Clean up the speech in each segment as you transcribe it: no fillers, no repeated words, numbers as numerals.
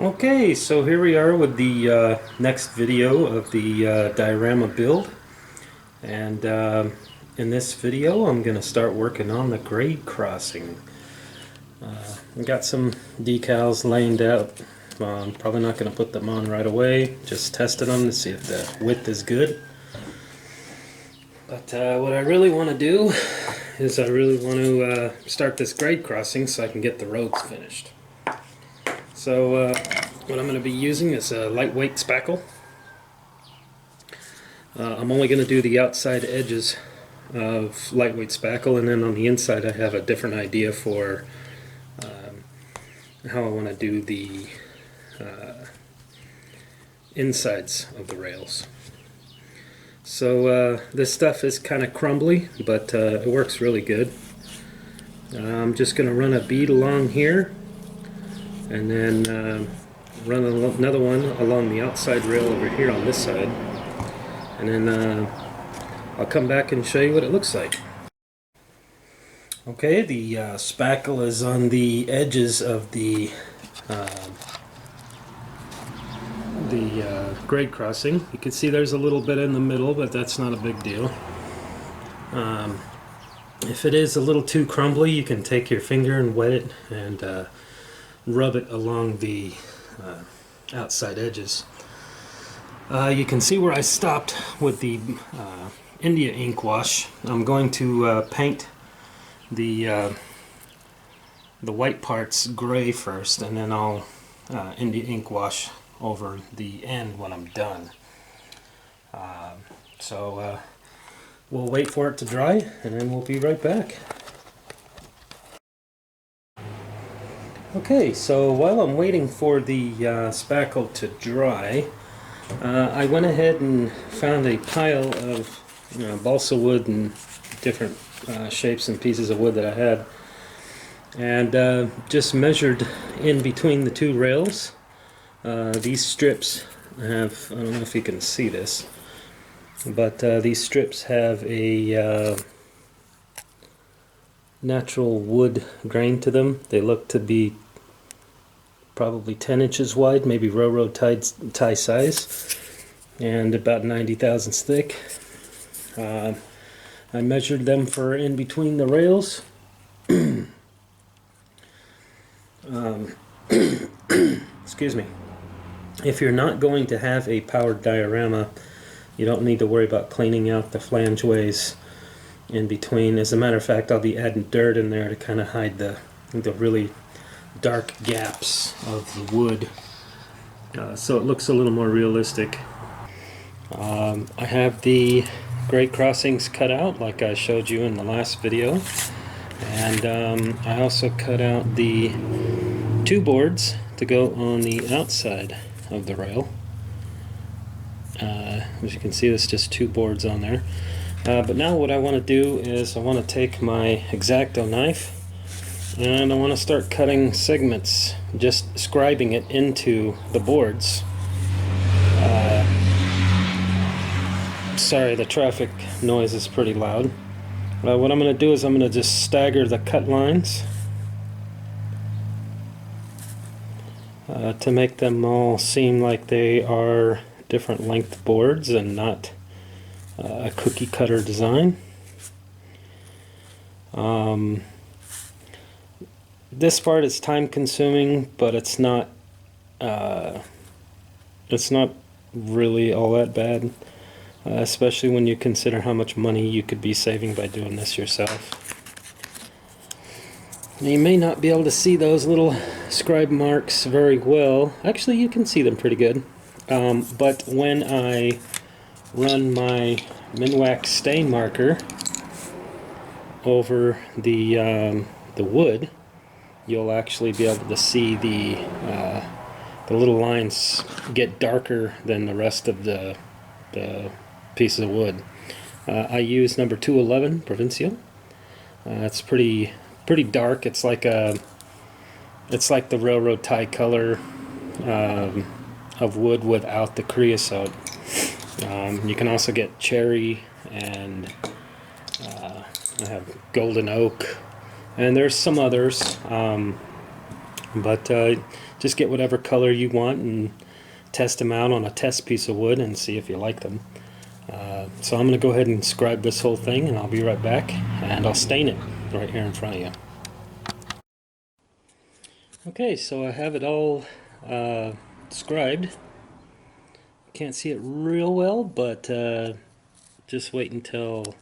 Okay, so here we are with the next video of the diorama build, and in this video I'm going to start working on the grade crossing. I got some decals laid out. I'm probably not going to put them on right away, just testing them to see if the width is good. But what I really want to do is I really want to start this grade crossing so I can get the roads finished. So what I'm going to be using is a lightweight spackle. I'm only going to do the outside edges of lightweight spackle, and then on the inside I have a different idea for how I want to do the insides of the rails. So this stuff is kind of crumbly, but it works really good. I'm just going to run a bead along here, and then run another one along the outside rail over here on this side, and then I'll come back and show you what it looks like. Okay, the spackle is on the edges of the grade crossing. You can see there's a little bit in the middle, but that's not a big deal. If it is a little too crumbly, you can take your finger and wet it and rub it along the outside edges. You can see where I stopped with the India ink wash. I'm going to paint the white parts gray first, and then I'll India ink wash over the end when I'm done. So we'll wait for it to dry, and then we'll be right back. Okay, so while I'm waiting for the spackle to dry, I went ahead and found a pile of balsa wood and different shapes and pieces of wood that I had, and just measured in between the two rails. These strips have, I don't know if you can see this, but these strips have a natural wood grain to them. They look to be probably 10 inches wide, maybe railroad tie size, and about 90 thousandths thick. I measured them for in between the rails. Excuse me. If you're not going to have a powered diorama, you don't need to worry about cleaning out the flangeways in between. As a matter of fact, I'll be adding dirt in there to kind of hide the really dark gaps of the wood, so it looks a little more realistic. I have the grade crossings cut out like I showed you in the last video, and I also cut out the two boards to go on the outside of the rail. As you can see, there's just two boards on there. But now what I want to do is I want to take my X-Acto knife and I want to start cutting segments, just scribing it into the boards. Sorry, the traffic noise is pretty loud. What I'm going to do is I'm going to just stagger the cut lines to make them all seem like they are different length boards and not a cookie cutter design. This part is time consuming, but it's not really all that bad, especially when you consider how much money you could be saving by doing this yourself. Now, you may not be able to see those little scribe marks very well. Actually, you can see them pretty good. But when I run my Minwax stain marker over the wood, you'll actually be able to see the little lines get darker than the rest of the pieces of wood. I use number 211 Provincial. It's pretty dark. It's like the railroad tie color of wood without the creosote. You can also get cherry, and I have golden oak, and there's some others, but just get whatever color you want and test them out on a test piece of wood and see if you like them. So I'm going to go ahead and scribe this whole thing, and I'll be right back, and I'll stain it right here in front of you. Okay, so I have it all scribed. Can't see it real well, but just wait until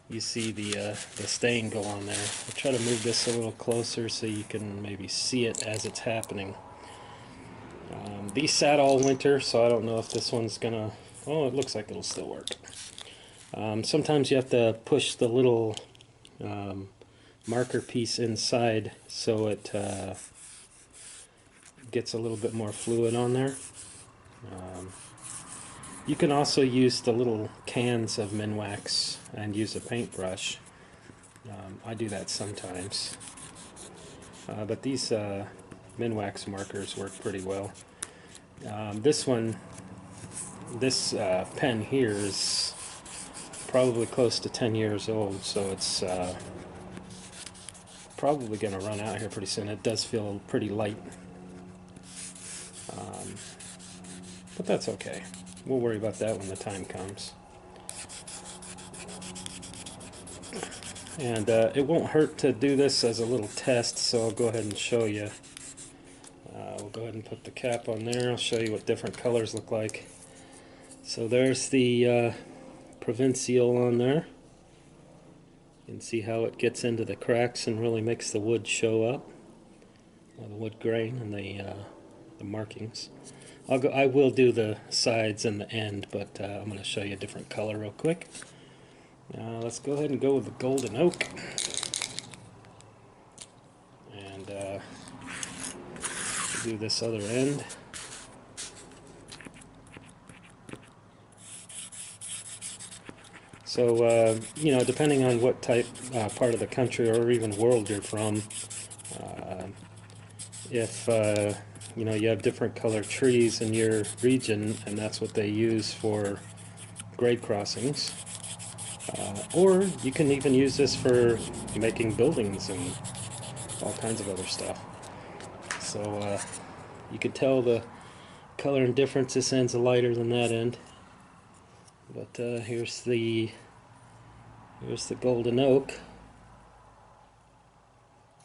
you see the stain go on there. I'll try to move this a little closer so you can maybe see it as it's happening. These sat all winter, so I don't know if this one's gonna... Oh, it looks like it'll still work. Sometimes you have to push the little marker piece inside so it gets a little bit more fluid on there. You can also use the little cans of Minwax and use a paintbrush. I do that sometimes. But these Minwax markers work pretty well. This pen here is probably close to 10 years old, so it's probably going to run out here pretty soon. It does feel pretty light. But that's okay. We'll worry about that when the time comes. And it won't hurt to do this as a little test, so I'll go ahead and show you. We'll go ahead and put the cap on there. I'll show you what different colors look like. So there's the Provincial on there. You can see how it gets into the cracks and really makes the wood show up. The wood grain and the markings. I will do the sides and the end, but I'm going to show you a different color real quick. Let's go ahead and go with the golden oak. And do this other end. So, you know, depending on what type, part of the country or even world you're from, if you know, you have different colored trees in your region, and that's what they use for grade crossings. Or you can even use this for making buildings and all kinds of other stuff. So you can tell the color and difference. This end's lighter than that end. But here's the golden oak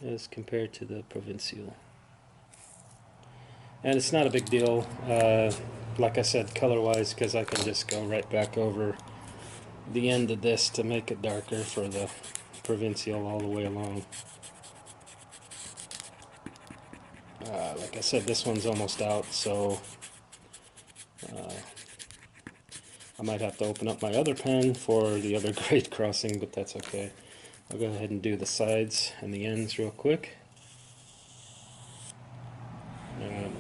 as compared to the Provincial. And it's not a big deal, like I said, color-wise, because I can just go right back over the end of this to make it darker for the Provincial all the way along. Like I said, this one's almost out, so I might have to open up my other pen for the other grade crossing, but that's okay. I'll go ahead and do the sides and the ends real quick.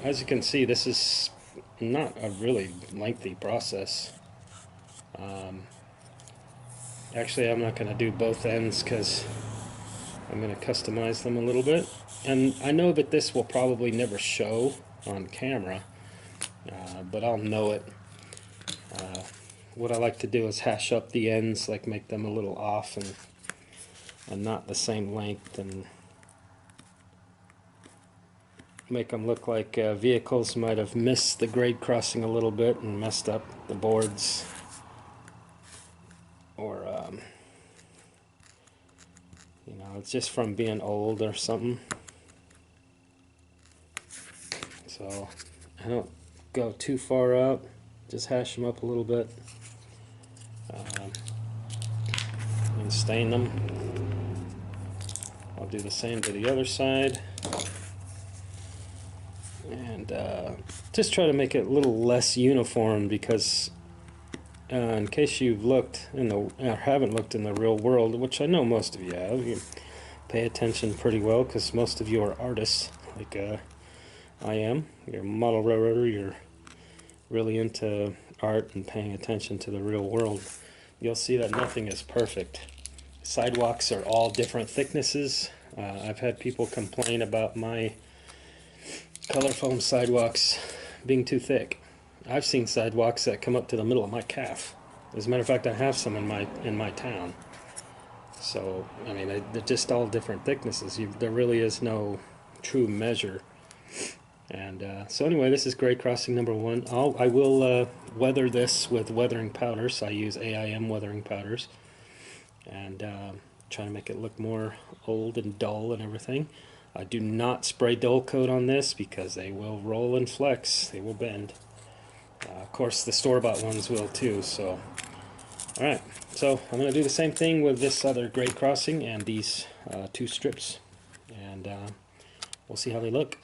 As you can see, this is not a really lengthy process. Actually, I'm not going to do both ends because I'm going to customize them a little bit. And I know that this will probably never show on camera, but I'll know it. What I like to do is hash up the ends, like make them a little off and not the same length, and make them look like vehicles might have missed the grade crossing a little bit and messed up the boards, or you know, it's just from being old or something. So I don't go too far out, just hash them up a little bit and stain them. I'll do the same to the other side. And just try to make it a little less uniform, because in case you've looked in the or haven't looked in the real world, which I know most of you have, you pay attention pretty well because most of you are artists, like I am. You're a model railroader. You're really into art and paying attention to the real world. You'll see that nothing is perfect. Sidewalks are all different thicknesses. I've had people complain about my color foam sidewalks being too thick. I've seen sidewalks that come up to the middle of my calf. As a matter of fact, I have some in my town. So I mean, they're just all different thicknesses. There really is no true measure. And so anyway, this is grade crossing number 1. I will weather this with weathering powders. I use AIM weathering powders, and try to make it look more old and dull and everything. I do not spray dull coat on this because they will roll and flex. They will bend. Of course, the store-bought ones will too. So, all right. So I'm going to do the same thing with this other grade crossing and these 2 strips, and we'll see how they look.